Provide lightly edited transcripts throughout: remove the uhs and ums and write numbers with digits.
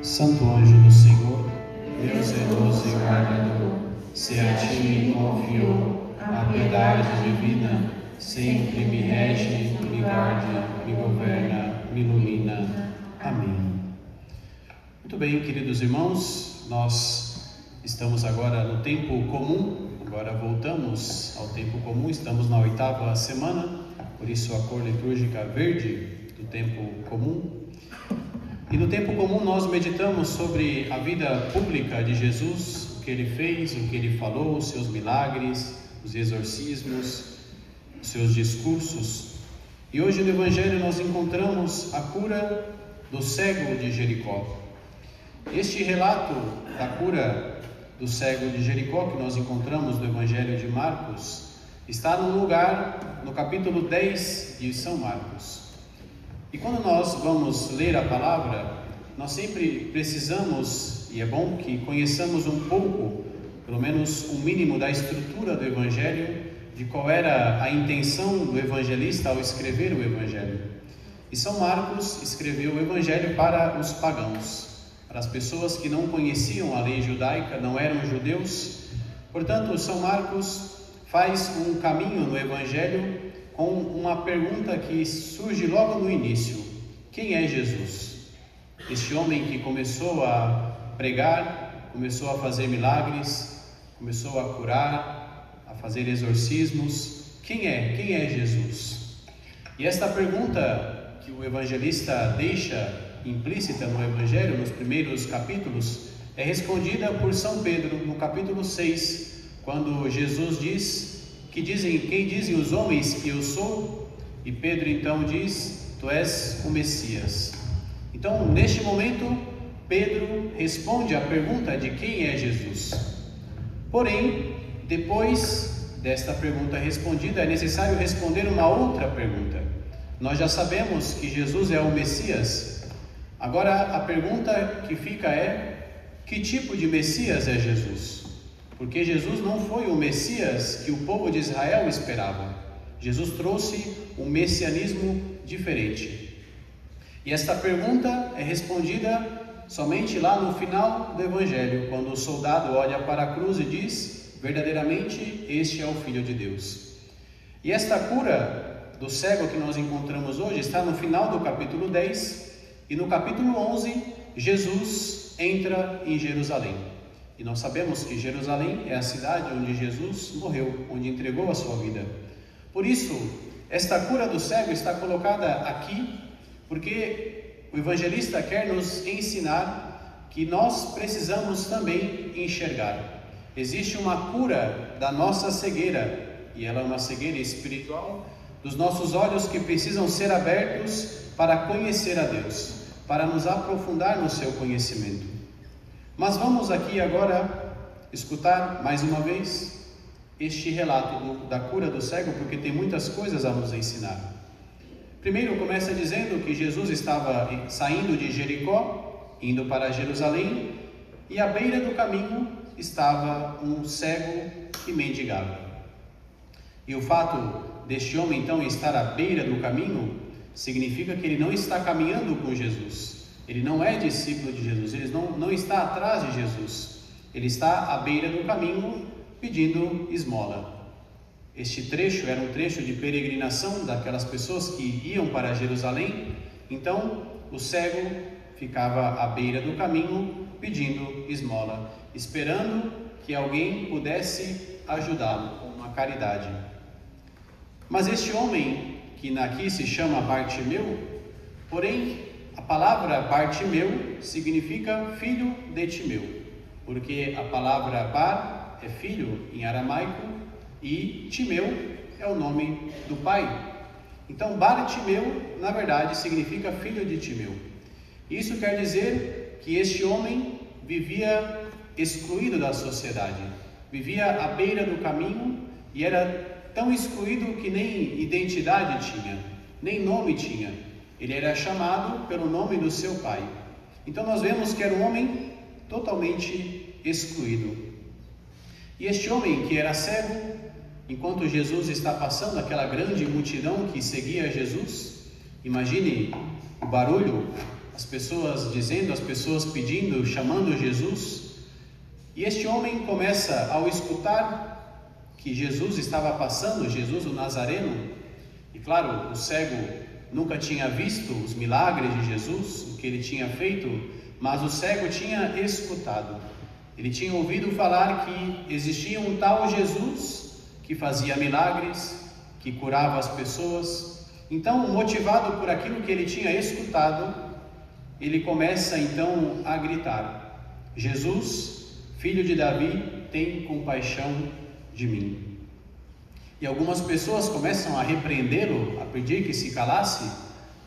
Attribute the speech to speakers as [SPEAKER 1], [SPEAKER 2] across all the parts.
[SPEAKER 1] Santo anjo do Senhor, meu zeloso e guardador, se a ti me confio a piedade divina, sempre me rege, me guarde, me governa, me ilumina. Amém. Muito bem, queridos irmãos, nós estamos agora no tempo comum, agora voltamos ao tempo comum, estamos na 8ª semana, por isso a cor litúrgica verde do tempo comum. E no tempo comum nós meditamos sobre a vida pública de Jesus, o que ele fez, o que ele falou, os seus milagres, os exorcismos, os seus discursos. E hoje no Evangelho nós encontramos a cura do cego de Jericó. Este relato da cura do cego de Jericó que nós encontramos no Evangelho de Marcos está no lugar, no capítulo 10 de São Marcos. E quando nós vamos ler a palavra, nós sempre precisamos, e é bom que conheçamos um pouco, pelo menos um mínimo da estrutura do Evangelho, de qual era a intenção do evangelista ao escrever o Evangelho. E São Marcos escreveu o Evangelho para os pagãos, para as pessoas que não conheciam a lei judaica, não eram judeus. Portanto, São Marcos faz um caminho no Evangelho com uma pergunta que surge logo no início: quem é Jesus? Este homem que começou a pregar, começou a fazer milagres, começou a curar, a fazer exorcismos. Quem é Jesus? E esta pergunta que o evangelista deixa implícita no Evangelho, nos primeiros capítulos, é respondida por São Pedro no capítulo 6, quando Jesus diz: quem dizem os homens que eu sou? E Pedro então diz: tu és o Messias. Então, neste momento, Pedro responde à pergunta de quem é Jesus. Porém, depois desta pergunta respondida, é necessário responder uma outra pergunta. Nós já sabemos que Jesus é o Messias. Agora, a pergunta que fica é: que tipo de Messias é Jesus? Porque Jesus não foi o Messias que o povo de Israel esperava. Jesus trouxe um messianismo diferente. E esta pergunta é respondida somente lá no final do Evangelho, quando o soldado olha para a cruz e diz: verdadeiramente este é o Filho de Deus. E esta cura do cego que nós encontramos hoje está no final do capítulo 10, e no capítulo 11 Jesus entra em Jerusalém. E nós sabemos que Jerusalém é a cidade onde Jesus morreu, onde entregou a sua vida. Por isso, esta cura do cego está colocada aqui, porque o evangelista quer nos ensinar que nós precisamos também enxergar. Existe uma cura da nossa cegueira, e ela é uma cegueira espiritual, dos nossos olhos que precisam ser abertos para conhecer a Deus, para nos aprofundar no seu conhecimento. Mas vamos aqui agora escutar mais uma vez este relato da cura do cego, porque tem muitas coisas a nos ensinar. Primeiro começa dizendo que Jesus estava saindo de Jericó, indo para Jerusalém, e à beira do caminho estava um cego que mendigava. E o fato deste homem então estar à beira do caminho significa que ele não está caminhando com Jesus. Ele não é discípulo de Jesus, ele não está atrás de Jesus, ele está à beira do caminho pedindo esmola. Este trecho era um trecho de peregrinação daquelas pessoas que iam para Jerusalém, então o cego ficava à beira do caminho pedindo esmola, esperando que alguém pudesse ajudá-lo com uma caridade. Mas este homem, que aqui se chama Bartimeu, porém, a palavra Bartimeu significa filho de Timeu, porque a palavra Bar é filho em aramaico e Timeu é o nome do pai. Então Bartimeu, na verdade, significa filho de Timeu. Isso quer dizer que este homem vivia excluído da sociedade, vivia à beira do caminho e era tão excluído que nem identidade tinha, nem nome tinha. Ele era chamado pelo nome do seu pai. Então nós vemos que era um homem totalmente excluído. E este homem que era cego, enquanto Jesus está passando, aquela grande multidão que seguia Jesus, imagine o barulho, as pessoas dizendo, as pessoas pedindo, chamando Jesus. E este homem começa, ao escutar que Jesus estava passando, Jesus o Nazareno, e claro, o cego nunca tinha visto os milagres de Jesus, o que ele tinha feito, mas o cego tinha escutado. Ele tinha ouvido falar que existia um tal Jesus que fazia milagres, que curava as pessoas. Então, motivado por aquilo que ele tinha escutado, ele começa então a gritar: Jesus, filho de Davi, tem compaixão de mim. E algumas pessoas começam a repreendê-lo, a pedir que se calasse,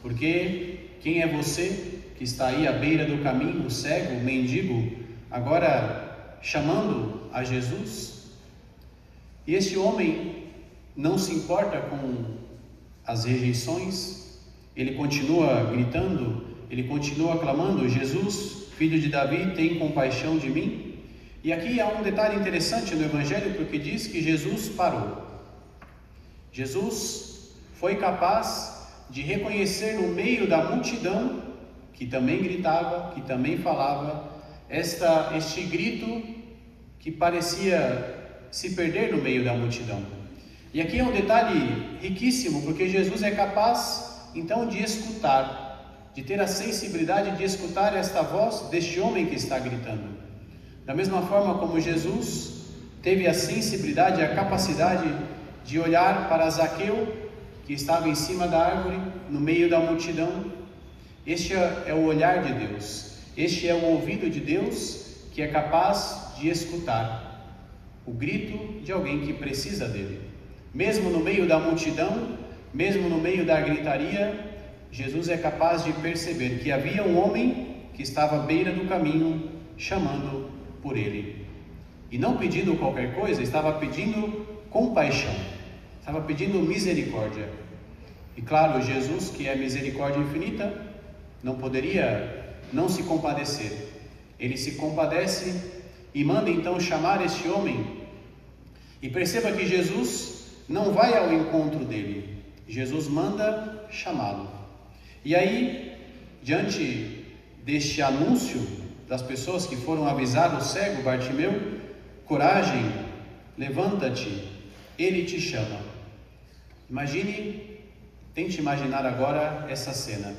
[SPEAKER 1] porque quem é você que está aí à beira do caminho, o cego, o mendigo, agora chamando a Jesus? E este homem não se importa com as rejeições, ele continua gritando, ele continua clamando: Jesus, filho de Davi, tem compaixão de mim. E aqui há um detalhe interessante no Evangelho, porque diz que Jesus parou. Jesus foi capaz de reconhecer no meio da multidão, que também gritava, que também falava, este grito que parecia se perder no meio da multidão. E aqui é um detalhe riquíssimo, porque Jesus é capaz então de escutar, de ter a sensibilidade de escutar esta voz deste homem que está gritando. Da mesma forma como Jesus teve a sensibilidade, a capacidade de olhar para Zaqueu, que estava em cima da árvore, no meio da multidão. Este é o olhar de Deus, este é o ouvido de Deus, que é capaz de escutar o grito de alguém que precisa dele. Mesmo no meio da multidão, mesmo no meio da gritaria, Jesus é capaz de perceber que havia um homem que estava à beira do caminho, chamando por ele. E não pedindo qualquer coisa, estava pedindo compaixão, estava pedindo misericórdia. E claro, Jesus, que é misericórdia infinita, não poderia não se compadecer. Ele se compadece e manda então chamar este homem. E perceba que Jesus não vai ao encontro dele, Jesus manda chamá-lo. E aí, diante deste anúncio das pessoas que foram avisar o cego Bartimeu: coragem, levanta-te, ele te chama. Tente imaginar agora essa cena.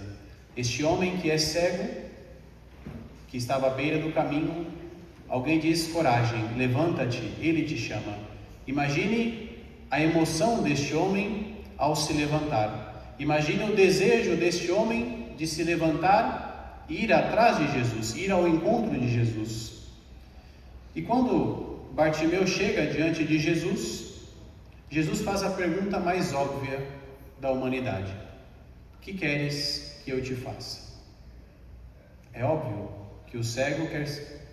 [SPEAKER 1] Este homem que é cego, que estava à beira do caminho, alguém diz: coragem, levanta-te, ele te chama. Imagine a emoção deste homem ao se levantar. Imagine o desejo deste homem de se levantar e ir atrás de Jesus, ir ao encontro de Jesus. E quando Bartimeu chega diante de Jesus, Jesus faz a pergunta mais óbvia da humanidade: que queres que eu te faça? É óbvio que o cego quer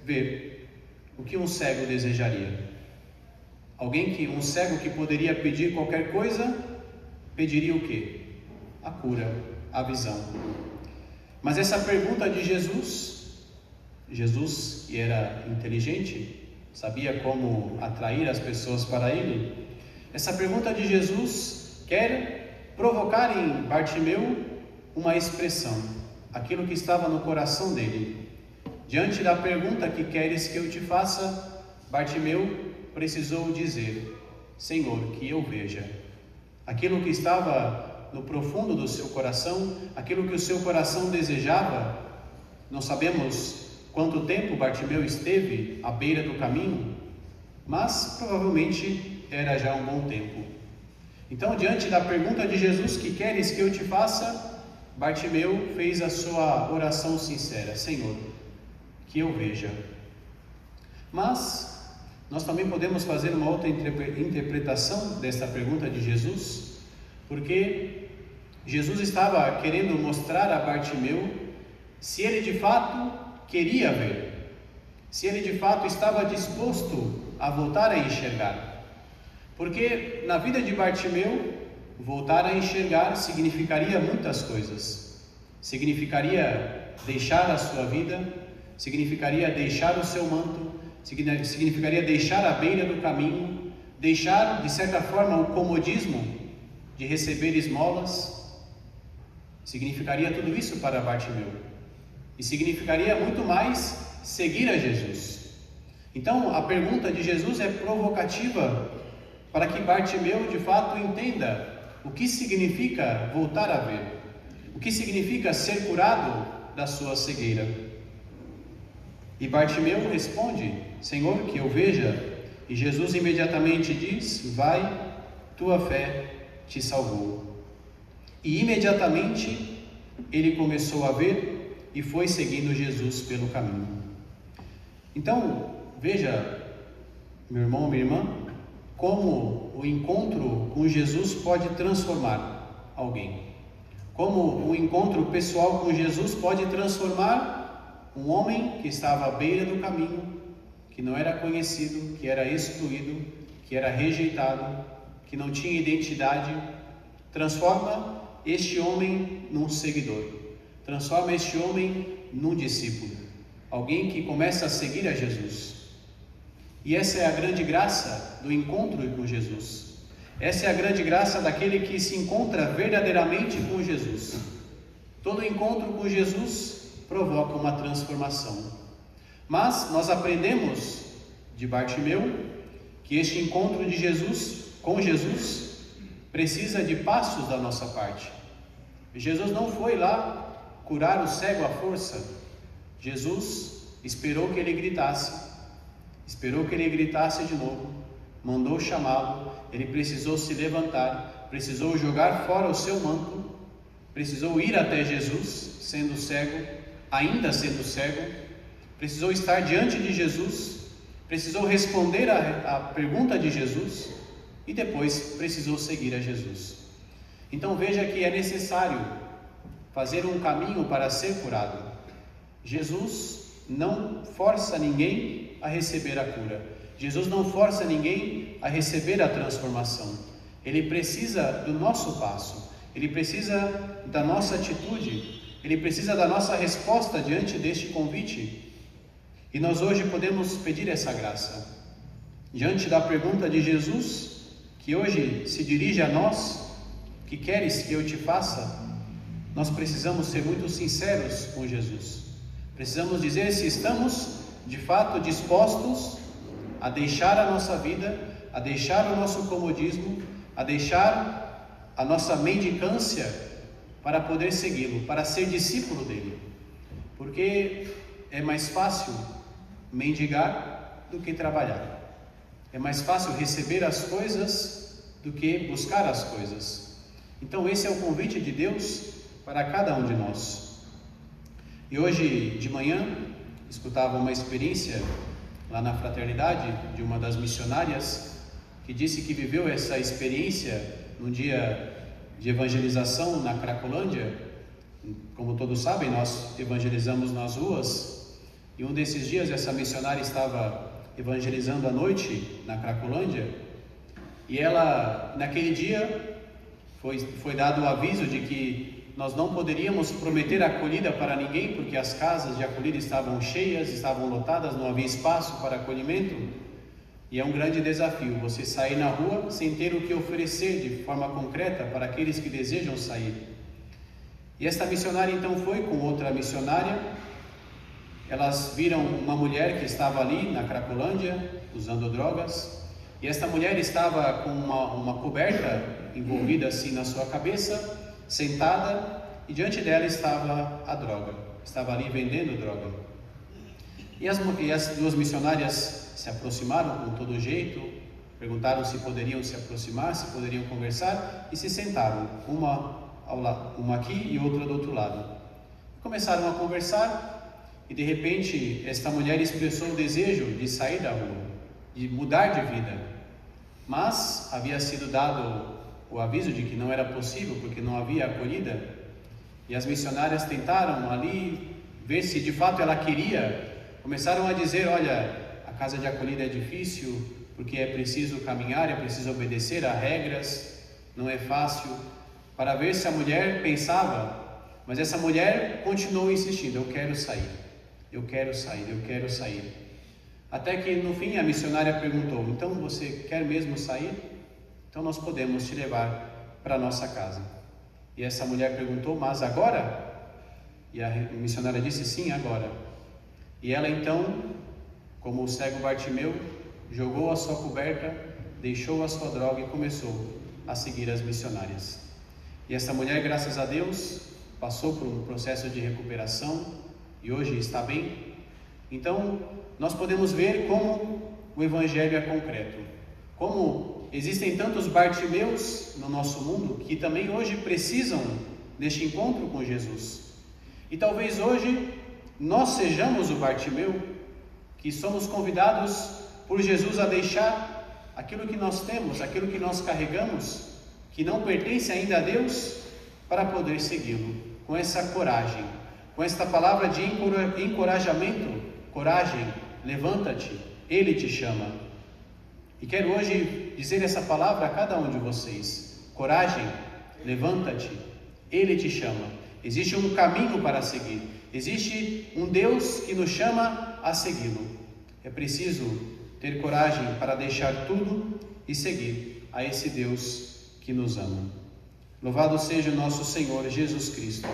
[SPEAKER 1] ver. O que um cego desejaria? Um cego que poderia pedir qualquer coisa, pediria o quê? A cura, a visão. Mas essa pergunta de Jesus, que era inteligente, sabia como atrair as pessoas para ele, essa pergunta de Jesus quer provocar em Bartimeu uma expressão, aquilo que estava no coração dele. Diante da pergunta: que queres que eu te faça? Bartimeu precisou dizer: Senhor, que eu veja. Aquilo que estava no profundo do seu coração, aquilo que o seu coração desejava. Não sabemos quanto tempo Bartimeu esteve à beira do caminho, mas provavelmente era já um bom tempo. Então, diante da pergunta de Jesus: que queres que eu te faça? Bartimeu fez a sua oração sincera: Senhor, que eu veja. Mas nós também podemos fazer uma outra interpretação desta pergunta de Jesus, porque Jesus estava querendo mostrar a Bartimeu se ele de fato queria ver, se ele de fato estava disposto a voltar a enxergar. Porque na vida de Bartimeu, voltar a enxergar significaria muitas coisas. Significaria deixar a sua vida, significaria deixar o seu manto, significaria deixar a beira do caminho, deixar de certa forma o comodismo de receber esmolas. Significaria tudo isso para Bartimeu. e significaria muito mais seguir a Jesus. Então, a pergunta de Jesus é provocativa para que Bartimeu de fato entenda o que significa voltar a ver, o que significa ser curado da sua cegueira. E Bartimeu responde: Senhor, que eu veja. E Jesus imediatamente diz: vai, tua fé te salvou. E imediatamente ele começou a ver e foi seguindo Jesus pelo caminho. Então, veja, meu irmão, minha irmã, como o encontro com Jesus pode transformar alguém. Como o encontro pessoal com Jesus pode transformar um homem que estava à beira do caminho, que não era conhecido, que era excluído, que era rejeitado, que não tinha identidade, transforma este homem num seguidor, transforma este homem num discípulo, alguém que começa a seguir a Jesus. E essa é a grande graça do encontro com Jesus. Essa é a grande graça daquele que se encontra verdadeiramente com Jesus. Todo encontro com Jesus provoca uma transformação. Mas nós aprendemos de Bartimeu que este encontro de Jesus com Jesus precisa de passos da nossa parte. Jesus não foi lá curar o cego à força. Jesus esperou que ele gritasse de novo, mandou chamá-lo, ele precisou se levantar, precisou jogar fora o seu manto, precisou ir até Jesus, sendo cego, ainda sendo cego, precisou estar diante de Jesus, precisou responder a pergunta de Jesus e depois precisou seguir a Jesus. Então veja que é necessário fazer um caminho para ser curado. Jesus não força ninguém a receber a cura. Jesus não força ninguém a receber a transformação. Ele precisa do nosso passo, ele precisa da nossa atitude, ele precisa da nossa resposta diante deste convite. E nós hoje podemos pedir essa graça. Diante da pergunta de Jesus, que hoje se dirige a nós: que queres que eu te faça? Nós precisamos ser muito sinceros com Jesus. Precisamos dizer se estamos de fato dispostos a deixar a nossa vida, a deixar o nosso comodismo, a deixar a nossa mendicância para poder segui-lo, para ser discípulo dele. Porque é mais fácil mendigar do que trabalhar. É mais fácil receber as coisas do que buscar as coisas. Então esse é o convite de Deus para cada um de nós. E hoje de manhã escutava uma experiência lá na fraternidade de uma das missionárias que disse que viveu essa experiência num dia de evangelização na Cracolândia. Como todos sabem, nós evangelizamos nas ruas. E um desses dias essa missionária estava evangelizando à noite na Cracolândia, e ela, naquele dia, foi dado o aviso de que nós não poderíamos prometer acolhida para ninguém, porque as casas de acolhida estavam cheias, estavam lotadas, não havia espaço para acolhimento. E é um grande desafio você sair na rua sem ter o que oferecer de forma concreta para aqueles que desejam sair. E esta missionária então foi com outra missionária. Elas viram uma mulher que estava ali na Cracolândia usando drogas, e esta mulher estava com uma coberta envolvida assim na sua cabeça, sentada, e diante dela estava a droga, estava ali vendendo droga. E as duas missionárias se aproximaram com todo jeito, perguntaram se poderiam se aproximar, se poderiam conversar, e se sentaram, uma aqui e outra do outro lado. Começaram a conversar. E de repente, esta mulher expressou o desejo de sair da rua, de mudar de vida. Mas havia sido dado o aviso de que não era possível, porque não havia acolhida. E as missionárias tentaram ali ver se de fato ela queria. Começaram a dizer: olha, a casa de acolhida é difícil, porque é preciso caminhar, é preciso obedecer a regras, não é fácil. Para ver se a mulher pensava. Mas essa mulher continuou insistindo: eu quero sair. Eu quero sair, eu quero sair. Até que no fim a missionária perguntou: então você quer mesmo sair? Então nós podemos te levar para a nossa casa. E essa mulher perguntou: mas agora? E a missionária disse: sim, agora. E ela então, como o cego Bartimeu, jogou a sua coberta, deixou a sua droga e começou a seguir as missionárias. E essa mulher, graças a Deus, passou por um processo de recuperação e hoje está bem. Então, nós podemos ver como o Evangelho é concreto, como existem tantos Bartimeus no nosso mundo que também hoje precisam deste encontro com Jesus. E talvez hoje nós sejamos o Bartimeu, que somos convidados por Jesus a deixar aquilo que nós temos, aquilo que nós carregamos, que não pertence ainda a Deus, para poder segui-lo, com essa coragem, com esta palavra de encorajamento: coragem, levanta-te, Ele te chama. E quero hoje dizer essa palavra a cada um de vocês: coragem, levanta-te, Ele te chama. Existe um caminho para seguir, existe um Deus que nos chama a segui-lo. É preciso ter coragem para deixar tudo e seguir a esse Deus que nos ama. Louvado seja o nosso Senhor Jesus Cristo.